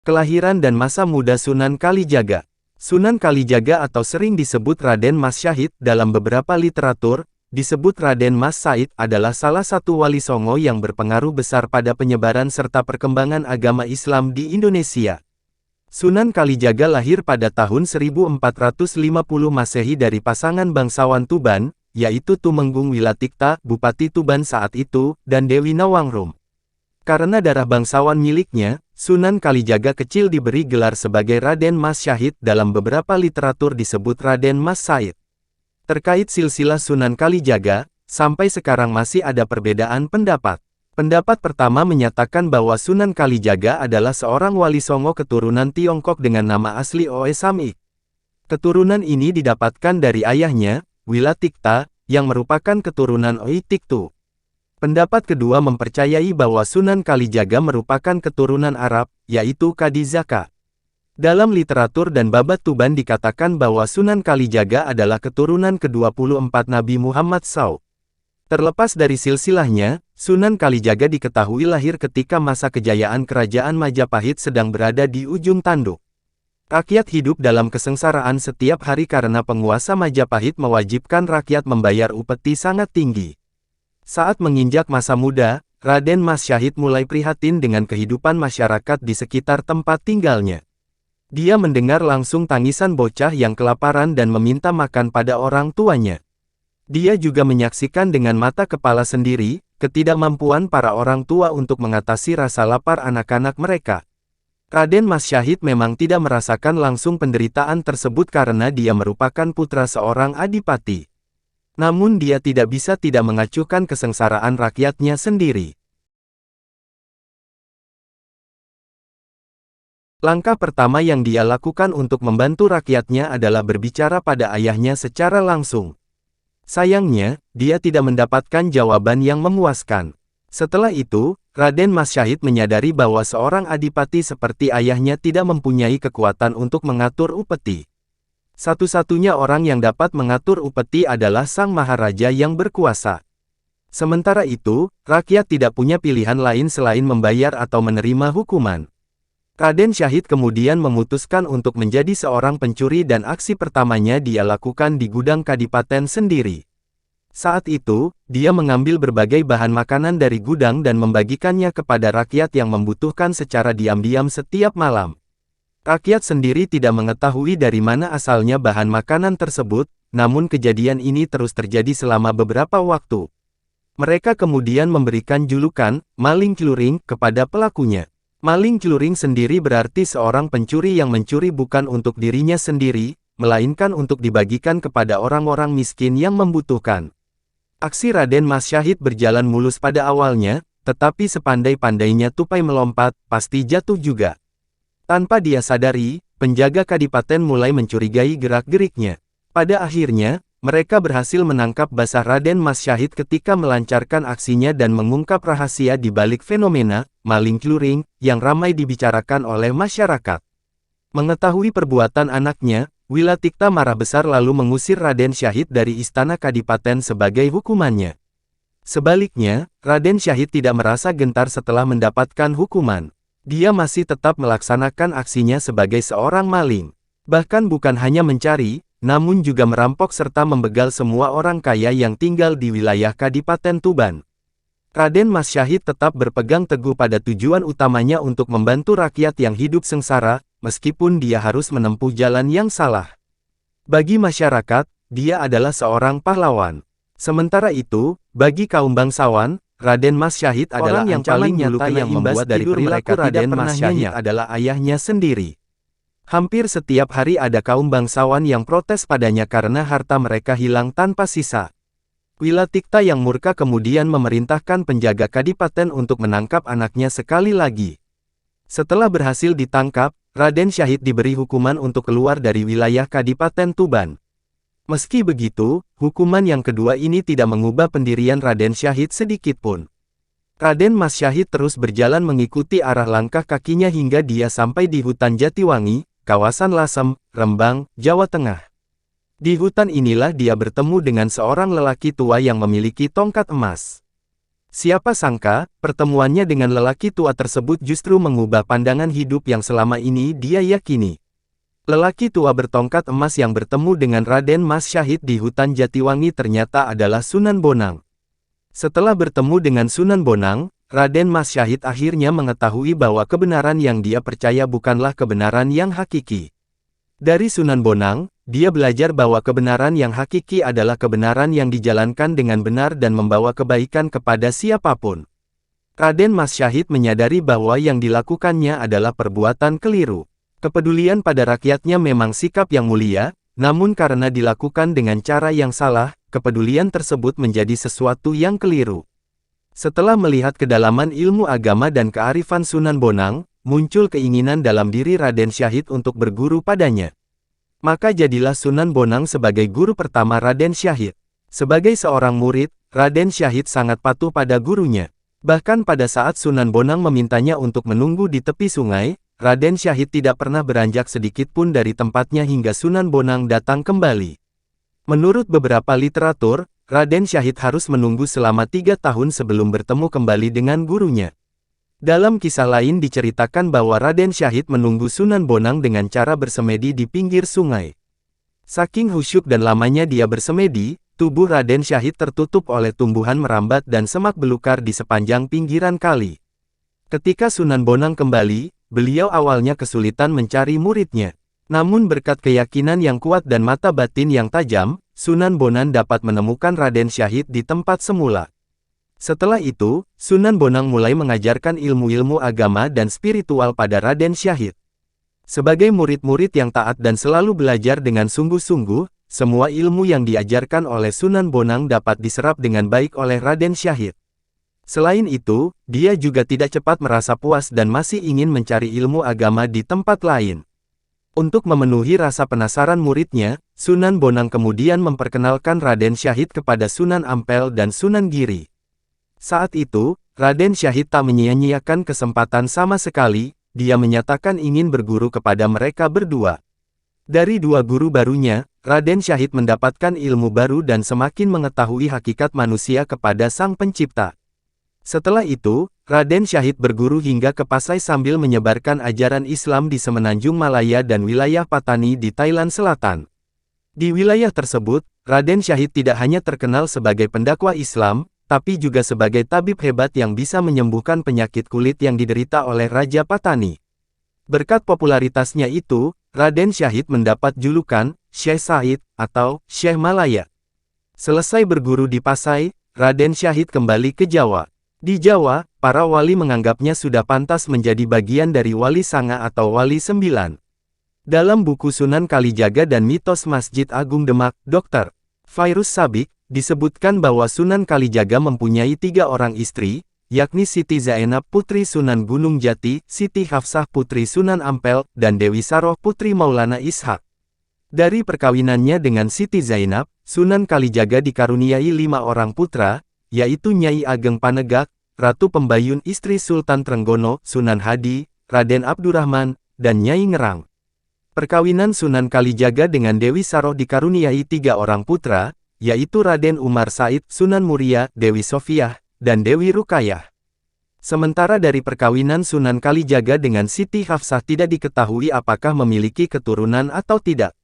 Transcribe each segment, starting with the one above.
Kelahiran dan masa muda Sunan Kalijaga. Sunan Kalijaga atau sering disebut Raden Mas Syahid dalam beberapa literatur, disebut Raden Mas Said adalah salah satu wali Songo yang berpengaruh besar pada penyebaran serta perkembangan agama Islam di Indonesia. Sunan Kalijaga lahir pada tahun 1450 Masehi dari pasangan bangsawan Tuban, yaitu Tumenggung Wilatikta, Bupati Tuban saat itu, dan Dewi Nawangrum. Karena darah bangsawan miliknya, Sunan Kalijaga kecil diberi gelar sebagai Raden Mas Syahid, dalam beberapa literatur disebut Raden Mas Said. Terkait silsilah Sunan Kalijaga, sampai sekarang masih ada perbedaan pendapat. Pendapat pertama menyatakan bahwa Sunan Kalijaga adalah seorang wali Songo keturunan Tiongkok dengan nama asli Oe Samik. Keturunan ini didapatkan dari ayahnya, Wilatikta, yang merupakan keturunan Oe Tiktu. Pendapat kedua mempercayai bahwa Sunan Kalijaga merupakan keturunan Arab, yaitu Kadizaka. Dalam literatur dan Babat Tuban dikatakan bahwa Sunan Kalijaga adalah keturunan ke-24 Nabi Muhammad SAW. Terlepas dari silsilahnya, Sunan Kalijaga diketahui lahir ketika masa kejayaan Kerajaan Majapahit sedang berada di ujung tanduk. Rakyat hidup dalam kesengsaraan setiap hari karena penguasa Majapahit mewajibkan rakyat membayar upeti sangat tinggi. Saat menginjak masa muda, Raden Mas Syahid mulai prihatin dengan kehidupan masyarakat di sekitar tempat tinggalnya. Dia mendengar langsung tangisan bocah yang kelaparan dan meminta makan pada orang tuanya. Dia juga menyaksikan dengan mata kepala sendiri, ketidakmampuan para orang tua untuk mengatasi rasa lapar anak-anak mereka. Raden Mas Syahid memang tidak merasakan langsung penderitaan tersebut karena dia merupakan putra seorang adipati. Namun dia tidak bisa tidak mengacuhkan kesengsaraan rakyatnya sendiri. Langkah pertama yang dia lakukan untuk membantu rakyatnya adalah berbicara pada ayahnya secara langsung. Sayangnya, dia tidak mendapatkan jawaban yang memuaskan. Setelah itu, Raden Mas Syahid menyadari bahwa seorang adipati seperti ayahnya tidak mempunyai kekuatan untuk mengatur upeti. Satu-satunya orang yang dapat mengatur upeti adalah Sang Maharaja yang berkuasa. Sementara itu, rakyat tidak punya pilihan lain selain membayar atau menerima hukuman. Raden Syahid kemudian memutuskan untuk menjadi seorang pencuri dan aksi pertamanya dia lakukan di gudang kadipaten sendiri. Saat itu, dia mengambil berbagai bahan makanan dari gudang dan membagikannya kepada rakyat yang membutuhkan secara diam-diam setiap malam. Rakyat sendiri tidak mengetahui dari mana asalnya bahan makanan tersebut, namun kejadian ini terus terjadi selama beberapa waktu. Mereka kemudian memberikan julukan, maling celuring, kepada pelakunya. Maling celuring sendiri berarti seorang pencuri yang mencuri bukan untuk dirinya sendiri, melainkan untuk dibagikan kepada orang-orang miskin yang membutuhkan. Aksi Raden Mas Syahid berjalan mulus pada awalnya, tetapi sepandai-pandainya tupai melompat, pasti jatuh juga. Tanpa dia sadari, penjaga kadipaten mulai mencurigai gerak-geriknya. Pada akhirnya, mereka berhasil menangkap basah Raden Mas Syahid ketika melancarkan aksinya dan mengungkap rahasia di balik fenomena maling celuring yang ramai dibicarakan oleh masyarakat. Mengetahui perbuatan anaknya, Wilatikta marah besar lalu mengusir Raden Syahid dari istana kadipaten sebagai hukumannya. Sebaliknya, Raden Syahid tidak merasa gentar setelah mendapatkan hukuman. Dia masih tetap melaksanakan aksinya sebagai seorang maling. Bahkan bukan hanya mencari, namun juga merampok serta membegal semua orang kaya yang tinggal di wilayah Kadipaten Tuban. Raden Mas Syahid tetap berpegang teguh pada tujuan utamanya untuk membantu rakyat yang hidup sengsara, meskipun dia harus menempuh jalan yang salah. Bagi masyarakat, dia adalah seorang pahlawan. Sementara itu, bagi kaum bangsawan, Raden Mas Syahid adalah orang yang paling nyata yang membuat dari perilaku Raden Mas Syahid adalah ayahnya sendiri. Hampir setiap hari ada kaum bangsawan yang protes padanya karena harta mereka hilang tanpa sisa. Wilatikta yang murka kemudian memerintahkan penjaga kadipaten untuk menangkap anaknya sekali lagi. Setelah berhasil ditangkap, Raden Syahid diberi hukuman untuk keluar dari wilayah Kadipaten Tuban. Meski begitu, hukuman yang kedua ini tidak mengubah pendirian Raden Syahid sedikitpun. Raden Mas Syahid terus berjalan mengikuti arah langkah kakinya hingga dia sampai di hutan Jatiwangi, kawasan Lasem, Rembang, Jawa Tengah. Di hutan inilah dia bertemu dengan seorang lelaki tua yang memiliki tongkat emas. Siapa sangka, pertemuannya dengan lelaki tua tersebut justru mengubah pandangan hidup yang selama ini dia yakini. Lelaki tua bertongkat emas yang bertemu dengan Raden Mas Syahid di hutan Jatiwangi ternyata adalah Sunan Bonang. Setelah bertemu dengan Sunan Bonang, Raden Mas Syahid akhirnya mengetahui bahwa kebenaran yang dia percaya bukanlah kebenaran yang hakiki. Dari Sunan Bonang, dia belajar bahwa kebenaran yang hakiki adalah kebenaran yang dijalankan dengan benar dan membawa kebaikan kepada siapapun. Raden Mas Syahid menyadari bahwa yang dilakukannya adalah perbuatan keliru. Kepedulian pada rakyatnya memang sikap yang mulia, namun karena dilakukan dengan cara yang salah, kepedulian tersebut menjadi sesuatu yang keliru. Setelah melihat kedalaman ilmu agama dan kearifan Sunan Bonang, muncul keinginan dalam diri Raden Syahid untuk berguru padanya. Maka jadilah Sunan Bonang sebagai guru pertama Raden Syahid. Sebagai seorang murid, Raden Syahid sangat patuh pada gurunya. Bahkan pada saat Sunan Bonang memintanya untuk menunggu di tepi sungai, Raden Syahid tidak pernah beranjak sedikit pun dari tempatnya hingga Sunan Bonang datang kembali. Menurut beberapa literatur, Raden Syahid harus menunggu selama 3 tahun sebelum bertemu kembali dengan gurunya. Dalam kisah lain diceritakan bahwa Raden Syahid menunggu Sunan Bonang dengan cara bersemedi di pinggir sungai. Saking khusyuk dan lamanya dia bersemedi, tubuh Raden Syahid tertutup oleh tumbuhan merambat dan semak belukar di sepanjang pinggiran kali. Ketika Sunan Bonang kembali, beliau awalnya kesulitan mencari muridnya. Namun berkat keyakinan yang kuat dan mata batin yang tajam, Sunan Bonang dapat menemukan Raden Syahid di tempat semula. Setelah itu, Sunan Bonang mulai mengajarkan ilmu-ilmu agama dan spiritual pada Raden Syahid. Sebagai murid-murid yang taat dan selalu belajar dengan sungguh-sungguh, semua ilmu yang diajarkan oleh Sunan Bonang dapat diserap dengan baik oleh Raden Syahid. Selain itu, dia juga tidak cepat merasa puas dan masih ingin mencari ilmu agama di tempat lain. Untuk memenuhi rasa penasaran muridnya, Sunan Bonang kemudian memperkenalkan Raden Syahid kepada Sunan Ampel dan Sunan Giri. Saat itu, Raden Syahid tak menyia-nyiakan kesempatan sama sekali, dia menyatakan ingin berguru kepada mereka berdua. Dari dua guru barunya, Raden Syahid mendapatkan ilmu baru dan semakin mengetahui hakikat manusia kepada Sang Pencipta. Setelah itu, Raden Syahid berguru hingga ke Pasai sambil menyebarkan ajaran Islam di semenanjung Malaya dan wilayah Patani di Thailand Selatan. Di wilayah tersebut, Raden Syahid tidak hanya terkenal sebagai pendakwah Islam, tapi juga sebagai tabib hebat yang bisa menyembuhkan penyakit kulit yang diderita oleh Raja Patani. Berkat popularitasnya itu, Raden Syahid mendapat julukan Syekh Said atau Syekh Malaya. Selesai berguru di Pasai, Raden Syahid kembali ke Jawa. Di Jawa, para wali menganggapnya sudah pantas menjadi bagian dari Wali Sanga atau Wali Sembilan. Dalam buku Sunan Kalijaga dan Mitos Masjid Agung Demak, Dr. Fairuz Sabik, disebutkan bahwa Sunan Kalijaga mempunyai 3 orang istri, yakni Siti Zainab Putri Sunan Gunung Jati, Siti Hafsah Putri Sunan Ampel, dan Dewi Saroh Putri Maulana Ishak. Dari perkawinannya dengan Siti Zainab, Sunan Kalijaga dikaruniai 5 orang putra, yaitu Nyai Ageng Panegak, Ratu Pembayun istri Sultan Trenggono, Sunan Hadi, Raden Abdurrahman, dan Nyai Ngerang. Perkawinan Sunan Kalijaga dengan Dewi Saroh dikaruniai 3 orang putra, yaitu Raden Umar Said, Sunan Muria, Dewi Sofiah, dan Dewi Rukayah. Sementara dari perkawinan Sunan Kalijaga dengan Siti Hafsah tidak diketahui apakah memiliki keturunan atau tidak.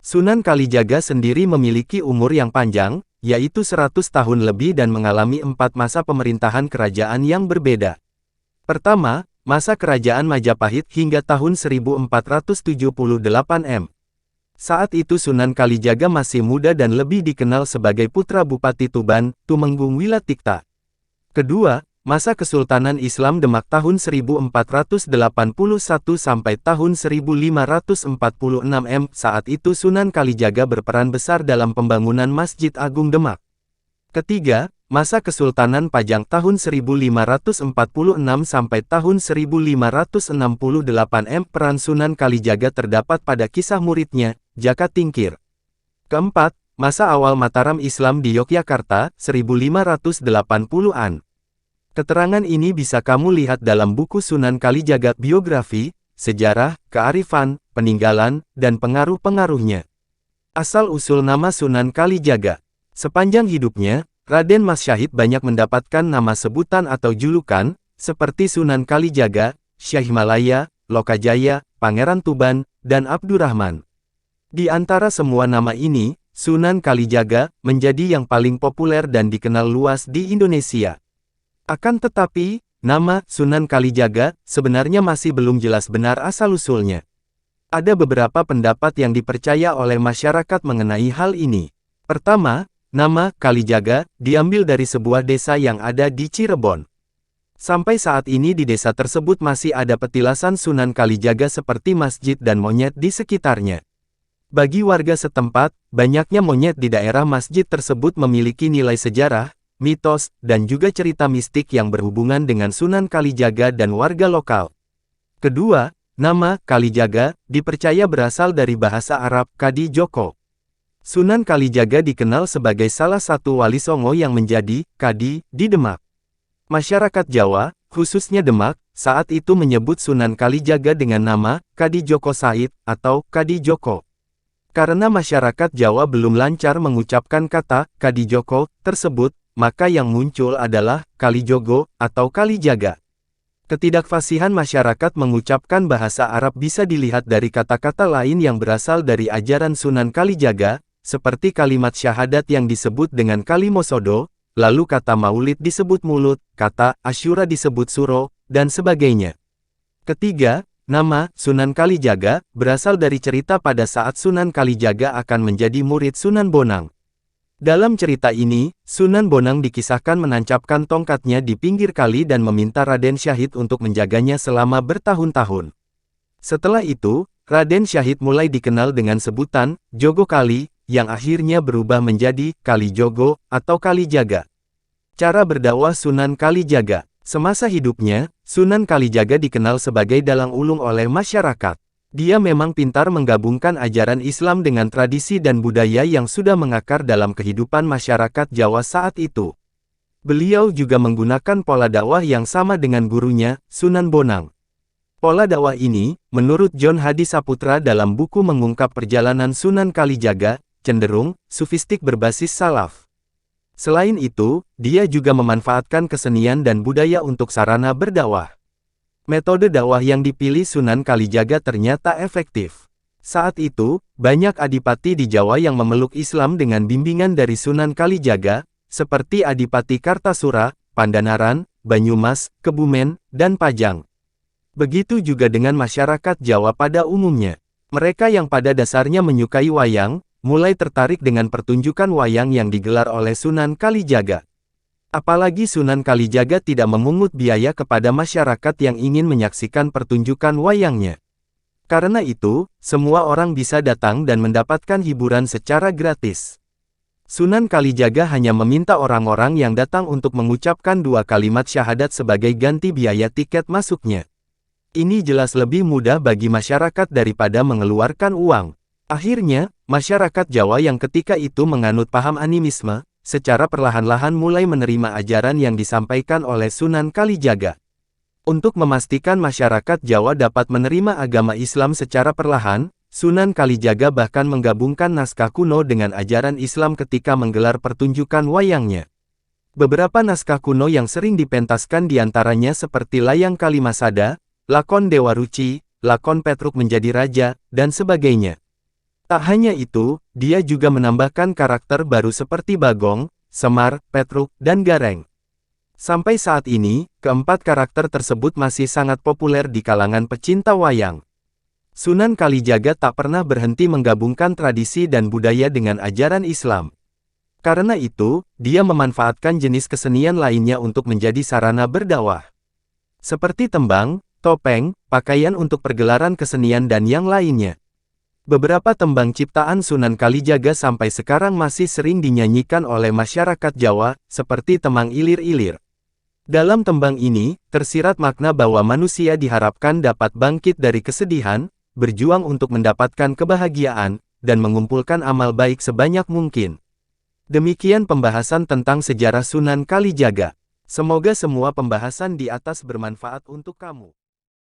Sunan Kalijaga sendiri memiliki umur yang panjang, yaitu 100 tahun lebih dan mengalami 4 masa pemerintahan kerajaan yang berbeda. Pertama, masa kerajaan Majapahit hingga tahun 1478 M. Saat itu Sunan Kalijaga masih muda dan lebih dikenal sebagai putra Bupati Tuban, Tumenggung Wilatikta. Kedua, masa Kesultanan Islam Demak tahun 1481 sampai tahun 1546 M. Saat itu Sunan Kalijaga berperan besar dalam pembangunan Masjid Agung Demak. Ketiga, masa Kesultanan Pajang tahun 1546 sampai tahun 1568 M. Peran Sunan Kalijaga terdapat pada kisah muridnya, Jaka Tingkir. Keempat, masa awal Mataram Islam di Yogyakarta, 1580-an. Keterangan ini bisa kamu lihat dalam buku Sunan Kalijaga, biografi, sejarah, kearifan, peninggalan, dan pengaruh-pengaruhnya. Asal-usul nama Sunan Kalijaga. Sepanjang hidupnya, Raden Mas Syahid banyak mendapatkan nama sebutan atau julukan, seperti Sunan Kalijaga, Syekh Himalaya, Lokajaya, Pangeran Tuban, dan Abdurrahman. Di antara semua nama ini, Sunan Kalijaga menjadi yang paling populer dan dikenal luas di Indonesia. Akan tetapi, nama Sunan Kalijaga sebenarnya masih belum jelas benar asal-usulnya. Ada beberapa pendapat yang dipercaya oleh masyarakat mengenai hal ini. Pertama, nama Kalijaga diambil dari sebuah desa yang ada di Cirebon. Sampai saat ini di desa tersebut masih ada petilasan Sunan Kalijaga seperti masjid dan monyet di sekitarnya. Bagi warga setempat, banyaknya monyet di daerah masjid tersebut memiliki nilai sejarah, mitos, dan juga cerita mistik yang berhubungan dengan Sunan Kalijaga dan warga lokal. Kedua, nama Kalijaga dipercaya berasal dari bahasa Arab Kadi Joko. Sunan Kalijaga dikenal sebagai salah satu wali Songo yang menjadi Kadi di Demak. Masyarakat Jawa, khususnya Demak, saat itu menyebut Sunan Kalijaga dengan nama Kadi Joko Said atau Kadi Joko. Karena masyarakat Jawa belum lancar mengucapkan kata Kadi Joko tersebut, maka yang muncul adalah Kalijogo atau Kalijaga. Ketidakfasihan masyarakat mengucapkan bahasa Arab bisa dilihat dari kata-kata lain yang berasal dari ajaran Sunan Kalijaga, seperti kalimat syahadat yang disebut dengan kalimosodo, lalu kata maulid disebut mulut, kata asyura disebut suro, dan sebagainya. Ketiga, nama Sunan Kalijaga berasal dari cerita pada saat Sunan Kalijaga akan menjadi murid Sunan Bonang. Dalam cerita ini, Sunan Bonang dikisahkan menancapkan tongkatnya di pinggir kali dan meminta Raden Syahid untuk menjaganya selama bertahun-tahun. Setelah itu, Raden Syahid mulai dikenal dengan sebutan Jogo Kali, yang akhirnya berubah menjadi Kalijogo atau Kalijaga. Cara berdakwah Sunan Kalijaga. Semasa hidupnya, Sunan Kalijaga dikenal sebagai dalang ulung oleh masyarakat. Dia memang pintar menggabungkan ajaran Islam dengan tradisi dan budaya yang sudah mengakar dalam kehidupan masyarakat Jawa saat itu. Beliau juga menggunakan pola dakwah yang sama dengan gurunya, Sunan Bonang. Pola dakwah ini, menurut John Hadi Saputra dalam buku Mengungkap Perjalanan Sunan Kalijaga, cenderung sufistik berbasis salaf. Selain itu, dia juga memanfaatkan kesenian dan budaya untuk sarana berdakwah. Metode dakwah yang dipilih Sunan Kalijaga ternyata efektif. Saat itu, banyak adipati di Jawa yang memeluk Islam dengan bimbingan dari Sunan Kalijaga, seperti Adipati Kartasura, Pandanaran, Banyumas, Kebumen, dan Pajang. Begitu juga dengan masyarakat Jawa pada umumnya. Mereka yang pada dasarnya menyukai wayang, mulai tertarik dengan pertunjukan wayang yang digelar oleh Sunan Kalijaga. Apalagi Sunan Kalijaga tidak memungut biaya kepada masyarakat yang ingin menyaksikan pertunjukan wayangnya. Karena itu, semua orang bisa datang dan mendapatkan hiburan secara gratis. Sunan Kalijaga hanya meminta orang-orang yang datang untuk mengucapkan 2 kalimat syahadat sebagai ganti biaya tiket masuknya. Ini jelas lebih mudah bagi masyarakat daripada mengeluarkan uang. Akhirnya, masyarakat Jawa yang ketika itu menganut paham animisme, secara perlahan-lahan mulai menerima ajaran yang disampaikan oleh Sunan Kalijaga. Untuk memastikan masyarakat Jawa dapat menerima agama Islam secara perlahan, Sunan Kalijaga bahkan menggabungkan naskah kuno dengan ajaran Islam ketika menggelar pertunjukan wayangnya. Beberapa naskah kuno yang sering dipentaskan diantaranya seperti Layang Kalimasada, Lakon Dewa Ruci, Lakon Petruk Menjadi Raja, dan sebagainya. Tak hanya itu, dia juga menambahkan karakter baru seperti Bagong, Semar, Petruk, dan Gareng. Sampai saat ini, keempat karakter tersebut masih sangat populer di kalangan pecinta wayang. Sunan Kalijaga tak pernah berhenti menggabungkan tradisi dan budaya dengan ajaran Islam. Karena itu, dia memanfaatkan jenis kesenian lainnya untuk menjadi sarana berdakwah. Seperti tembang, topeng, pakaian untuk pergelaran kesenian dan yang lainnya. Beberapa tembang ciptaan Sunan Kalijaga sampai sekarang masih sering dinyanyikan oleh masyarakat Jawa, seperti Temang Ilir-Ilir. Dalam tembang ini, tersirat makna bahwa manusia diharapkan dapat bangkit dari kesedihan, berjuang untuk mendapatkan kebahagiaan, dan mengumpulkan amal baik sebanyak mungkin. Demikian pembahasan tentang sejarah Sunan Kalijaga. Semoga semua pembahasan di atas bermanfaat untuk kamu.